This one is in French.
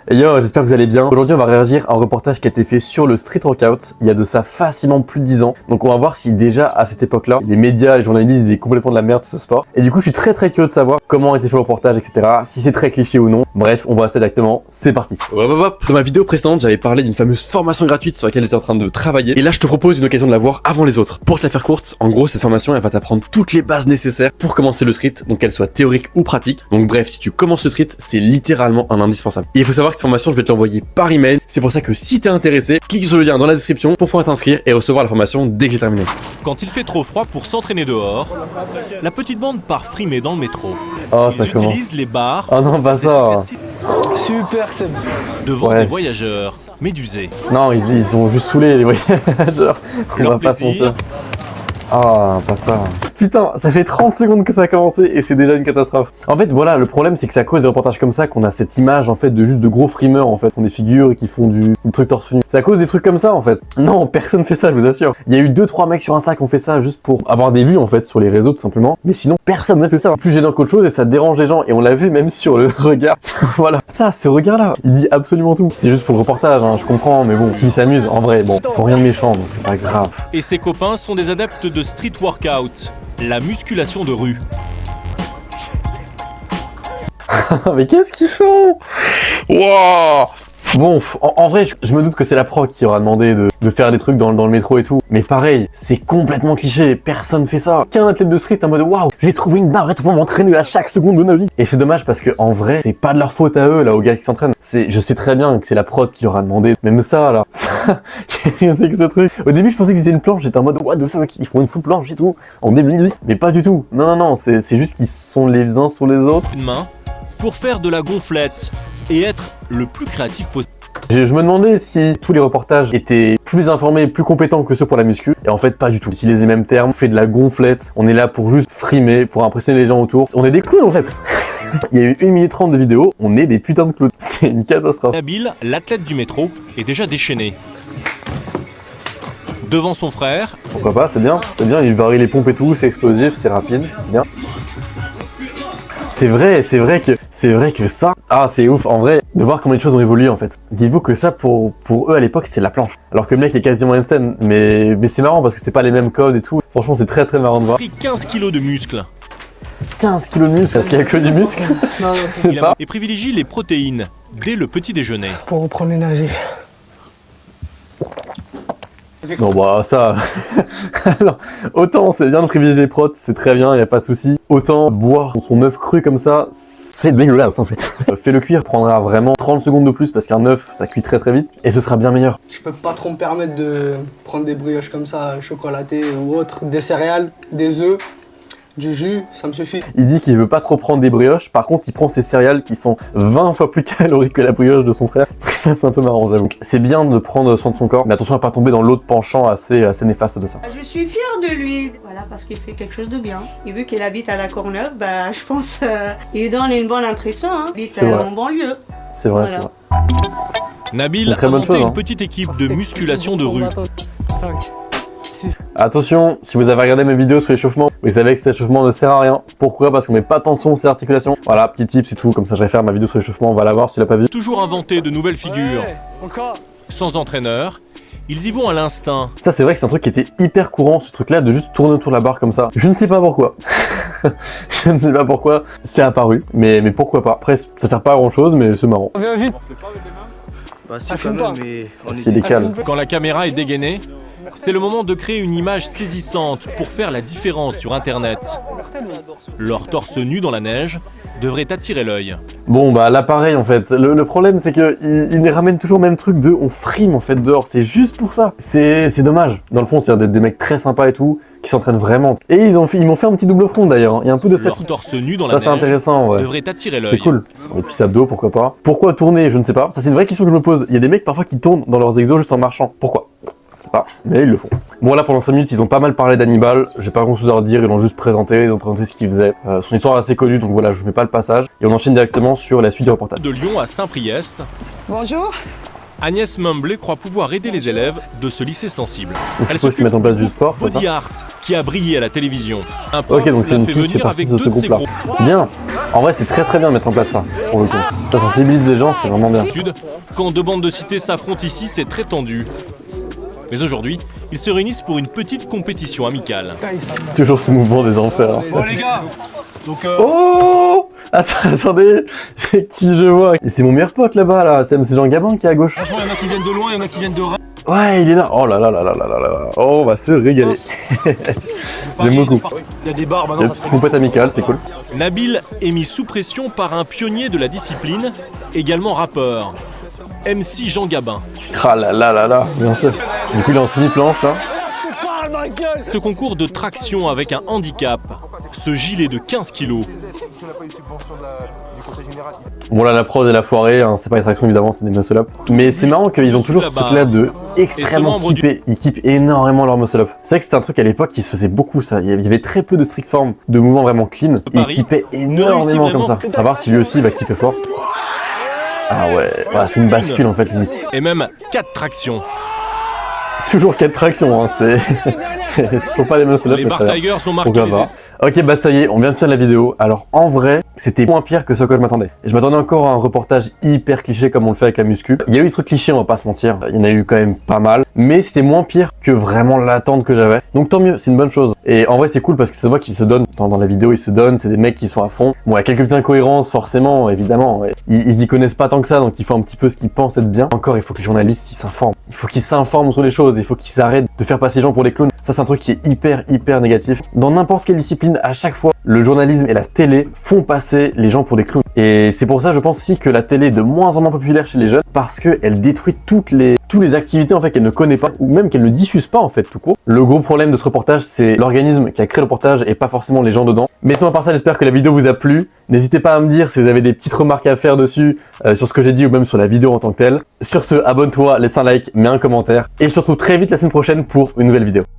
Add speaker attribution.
Speaker 1: Et yo, j'espère que vous allez bien. Aujourd'hui, on va réagir à un reportage qui a été fait sur le street workout. Il y a de ça facilement plus de 10 ans. Donc on va voir si déjà à cette époque-là, les médias, les journalistes disaient complètement de la merde sur ce sport. Et du coup, je suis très curieux de savoir comment a été fait le reportage, etc. Si c'est très cliché ou non. Bref, on va ça directement. C'est parti. Dans ma vidéo précédente, j'avais parlé d'une fameuse formation gratuite sur laquelle j'étais en train de travailler. Et là, je te propose une occasion de la voir avant les autres. Pour te la faire courte, en gros, cette formation, elle va t'apprendre toutes les bases nécessaires pour commencer le street, donc qu'elle soit théorique ou pratique. Donc bref, si tu commences le street, c'est littéralement un indispensable. Et il faut savoir que cette formation, je vais te l'envoyer par email. C'est pour ça que si t'es intéressé, clique sur le lien dans la description pour pouvoir t'inscrire et recevoir la formation dès que j'ai terminé.
Speaker 2: Quand il fait trop froid pour s'entraîner dehors, la petite bande part frimer dans le métro.
Speaker 1: Oh,
Speaker 2: Ils
Speaker 1: ça commence.
Speaker 2: utilisent les bars
Speaker 1: Oh non, pas ça.
Speaker 3: Super, c'est
Speaker 2: devant
Speaker 1: Ouais.
Speaker 2: des voyageurs médusés.
Speaker 1: Non, ils ont juste saoulé les voyageurs. On
Speaker 2: Leur
Speaker 1: va pas se
Speaker 2: plaisir.
Speaker 1: mentir. Ah, pas ça. Putain, ça fait 30 secondes que ça a commencé et c'est déjà une catastrophe. En fait, voilà, le problème c'est que c'est à cause des reportages comme ça qu'on a cette image en fait de juste de gros frimeurs en fait, qui font des figures et qui font du truc torse nu. C'est à cause des trucs comme ça en fait. Non, personne fait ça, je vous assure. Il y a eu 2-3 mecs sur Insta qui ont fait ça juste pour avoir des vues en fait sur les réseaux tout simplement. Mais sinon, personne n'a fait ça. Plus gênant qu'autre chose et ça dérange les gens. Et on l'a vu même sur le regard. Voilà. Ça, ce regard-là, il dit absolument tout. C'était juste pour le reportage, hein, je comprends, mais bon, s'ils s'amusent, en vrai, bon, faut rien de méchant, donc c'est pas grave.
Speaker 2: Et ses copains sont des adeptes de street workout, la musculation de rue.
Speaker 1: Mais qu'est-ce qu'ils font? Wouah! Bon, en vrai, je me doute que c'est la proc qui aura demandé de faire des trucs dans le métro et tout. Mais pareil, c'est complètement cliché, personne fait ça. Qu'un athlète de street en mode waouh, j'ai trouvé une barrette pour m'entraîner à chaque seconde de ma vie. Et c'est dommage parce que en vrai, c'est pas de leur faute à eux, là, aux gars qui s'entraînent. Je sais très bien que c'est la prod qui aura demandé. Même ça, là. Qu'est-ce que c'est que ce truc? Au début, je pensais qu'ils faisaient une planche, j'étais en mode what the fuck, ils font une full planche et tout. En 2010. Mais pas du tout. Non, c'est juste qu'ils sont les uns sur les autres.
Speaker 2: Une main pour faire de la gonflette et être le plus créatif possible.
Speaker 1: Je me demandais si tous les reportages étaient plus informés, plus compétents que ceux pour la muscu. Et en fait, pas du tout. On utilise les mêmes termes, on fait de la gonflette, on est là pour juste frimer, pour impressionner les gens autour. On est des clowns en fait. Il y a eu 1 minute 30 de vidéo, on est des putains de clowns. C'est une catastrophe.
Speaker 2: Nabil, l'athlète du métro, est déjà déchaîné. Devant son frère,
Speaker 1: Pourquoi pas, c'est bien, il varie les pompes et tout, c'est explosif, c'est rapide, c'est bien. C'est vrai que ça, ah c'est ouf, en vrai, de voir comment les choses ont évolué en fait. Dites-vous que ça, pour eux à l'époque, c'est de la planche. Alors que le mec est quasiment insane, mais c'est marrant parce que c'est pas les mêmes codes et tout. Franchement, c'est très marrant de voir.
Speaker 2: pris 15 kilos de muscles
Speaker 1: 15 kilos de muscle, parce qu'il y a que du muscle.
Speaker 3: Non,
Speaker 1: C'est pas.
Speaker 2: et privilégie les protéines dès le petit déjeuner.
Speaker 3: pour reprendre l'énergie.
Speaker 1: Non bah ça, alors, autant c'est bien de privilégier les protes, c'est très bien, y a pas de souci. Autant boire son œuf cru comme ça, c'est dégueulasse en fait. Fais-le cuire, prendra vraiment 30 secondes de plus parce qu'un œuf ça cuit très vite et ce sera bien meilleur.
Speaker 3: Je peux pas trop me permettre de prendre des brioches comme ça, chocolatées ou autres, des céréales, des œufs, du jus, ça me suffit.
Speaker 1: Il dit qu'il veut pas trop prendre des brioches, par contre il prend ses céréales qui sont 20 fois plus caloriques que la brioche de son frère. Ça c'est un peu marrant j'avoue. C'est bien de prendre soin de son corps, mais attention à pas tomber dans l'autre penchant assez néfaste de ça.
Speaker 4: Je suis fière de lui, voilà, parce qu'il fait quelque chose de bien. Et vu qu'il habite à La Courneuve, bah, je pense il donne une bonne impression. Hein. Il habite
Speaker 1: C'est vrai.
Speaker 4: en banlieue.
Speaker 1: C'est vrai,
Speaker 4: Voilà.
Speaker 1: c'est vrai.
Speaker 2: Nabil
Speaker 1: C'est une très
Speaker 2: a
Speaker 1: bonne
Speaker 2: monté
Speaker 1: chose, hein.
Speaker 2: une petite équipe de musculation de rue.
Speaker 3: 5, 6.
Speaker 1: Attention, si vous avez regardé mes vidéos sur l'échauffement, vous savez que cet échauffement ne sert à rien. Pourquoi? Parce qu'on met pas attention aux articulations. Voilà, petit tip, c'est tout. Comme ça, je vais faire ma vidéo sur l'échauffement, on va la voir si tu l'as pas vu.
Speaker 2: Toujours inventer de nouvelles figures.
Speaker 3: Encore.
Speaker 2: Sans entraîneur, ils y vont à l'instinct.
Speaker 1: Ça, c'est vrai que c'est un truc qui était hyper courant, ce truc-là, de juste tourner autour de la barre comme ça. Je ne sais pas pourquoi. Je ne sais pas pourquoi c'est apparu, mais pourquoi pas. Après, ça sert pas à grand-chose, mais c'est marrant.
Speaker 3: Viens vite.
Speaker 5: Bah si
Speaker 3: Ah,
Speaker 5: quand
Speaker 3: filme
Speaker 5: même,
Speaker 3: pas.
Speaker 5: mais on est
Speaker 1: S'il décale.
Speaker 2: Quand la caméra est dégainée, c'est le moment de créer une image saisissante pour faire la différence sur Internet. Leur torse nu dans la neige devrait attirer l'œil.
Speaker 1: Bon, bah là, pareil, en fait. Le problème, c'est que ils ramènent toujours le même truc de on frime, en fait, dehors. C'est juste pour ça. C'est dommage. Dans le fond, c'est des mecs très sympas et tout, qui s'entraînent vraiment. Et ils m'ont fait un petit double front, d'ailleurs. Il y a un peu de
Speaker 2: Leur
Speaker 1: statique.
Speaker 2: torse nu dans
Speaker 1: Ça,
Speaker 2: la
Speaker 1: c'est
Speaker 2: neige
Speaker 1: intéressant, en vrai.
Speaker 2: devrait attirer l'œil.
Speaker 1: C'est cool. Et puis abdos, pourquoi pas. Pourquoi tourner, je ne sais pas. Ça, c'est une vraie question que je me pose. Il y a des mecs parfois qui tournent dans leurs exos juste en marchant. Pourquoi? Je sais pas, mais ils le font. Bon, là, pendant 5 minutes, ils ont pas mal parlé d'Hannibal. J'ai pas grand chose à redire, ils l'ont juste présenté, ils ont présenté ce qu'il faisait. Son histoire est assez connue, donc voilà, je mets pas le passage. Et on enchaîne directement sur la suite du reportage.
Speaker 2: De Lyon à Saint-Priest,
Speaker 6: Bonjour.
Speaker 2: Agnès Mumbley croit pouvoir aider les élèves de ce lycée sensible.
Speaker 1: Donc, je suppose qu'ils mettent en place du sport, c'est ça?
Speaker 2: Body Art, qui a brillé à la télévision. Un prof
Speaker 1: Ok, donc c'est
Speaker 2: l'a
Speaker 1: une
Speaker 2: fait
Speaker 1: fille qui fait
Speaker 2: venir
Speaker 1: partie
Speaker 2: avec
Speaker 1: de
Speaker 2: deux
Speaker 1: ce
Speaker 2: de ses
Speaker 1: groupe-là.
Speaker 2: groupes.
Speaker 1: C'est bien. En vrai, c'est très très bien de mettre en place ça, pour le coup. Ça sensibilise les gens, c'est vraiment bien.
Speaker 2: D'habitude, quand deux bandes de cités s'affrontent ici, c'est très tendu. Mais aujourd'hui, ils se réunissent pour une petite compétition amicale.
Speaker 1: Toujours ce mouvement des enfers.
Speaker 5: Bon les gars, donc
Speaker 1: Oh! Attendez, c'est qui je vois? Et c'est mon meilleur pote là-bas, là. C'est Jean Gabin qui est à gauche.
Speaker 5: franchement, il y en a qui viennent de loin, il y en a qui viennent de Reims.
Speaker 1: Ouais, il est là. Oh là là là là là là là. Oh, on va se régaler. J'aime beaucoup.
Speaker 5: Il y a des bars
Speaker 1: Il y a
Speaker 5: maintenant.
Speaker 1: une petite compète amicale, c'est cool.
Speaker 2: Nabil est mis sous pression par un pionnier de la discipline, également rappeur, MC Jean Gabin.
Speaker 1: Ah là là là là, bien sûr. Du coup, il est en semi-planche là.
Speaker 2: Ce concours de traction avec un handicap, ce gilet de 15 kilos.
Speaker 1: Bon là, la prod et la foirée, hein, c'est pas une traction évidemment, c'est des muscle-up. Mais c'est marrant qu'ils ont toujours ce truc-là de extrêmement kippé. Ils kippent énormément leur muscle-up. C'est vrai que c'était un truc à l'époque qui se faisait beaucoup ça. Il y avait très peu de strict form, de mouvements vraiment clean. Et ils kippaient énormément comme ça. À voir si lui aussi va kipper fort. Ah ouais, voilà, c'est une bascule en fait limite.
Speaker 2: Et même 4 tractions.
Speaker 1: Toujours 4 tractions, hein, c'est toujours pas les muscle-up.
Speaker 2: Les
Speaker 1: mais
Speaker 2: Bar
Speaker 1: très bien.
Speaker 2: Tigers sont
Speaker 1: Pourquoi
Speaker 2: marqués les
Speaker 1: pas. Ok, bah ça y est, on vient de faire la vidéo. Alors en vrai, c'était moins pire que ce que je m'attendais. Je m'attendais encore à un reportage hyper cliché comme on le fait avec la muscu. Il y a eu des trucs clichés, on va pas se mentir. Il y en a eu quand même pas mal. Mais c'était moins pire que vraiment l'attente que j'avais. Donc tant mieux, c'est une bonne chose. Et en vrai, c'est cool parce que ça se voit qu'ils se donnent. Dans la vidéo, ils se donnent. C'est des mecs qui sont à fond. Bon, il y a quelques petites incohérences, forcément, évidemment. Ils y connaissent pas tant que ça, donc il faut un petit peu ce qu'ils pensent être bien. Encore, il faut que les journalistes ils s'informent. Il faut qu'ils s'informent sur les choses. Il faut qu'ils arrêtent de faire passer les gens pour des clowns. Ça, c'est un truc qui est hyper négatif. Dans n'importe quelle discipline, à chaque fois, le journalisme et la télé font passer les gens pour des clowns. Et c'est pour ça, je pense aussi que la télé est de moins en moins populaire chez les jeunes parce qu'elle détruit toutes les activités en fait qu'elle ne connaît pas ou même qu'elle ne diffuse pas en fait tout court. Le gros problème de ce reportage, c'est l'organisme qui a créé le reportage et pas forcément les gens dedans. Mais sinon à part ça, j'espère que la vidéo vous a plu. N'hésitez pas à me dire si vous avez des petites remarques à faire dessus sur ce que j'ai dit ou même sur la vidéo en tant que telle. Sur ce, abonne-toi, laisse un like, mets un commentaire et je te retrouve très vite la semaine prochaine pour une nouvelle vidéo.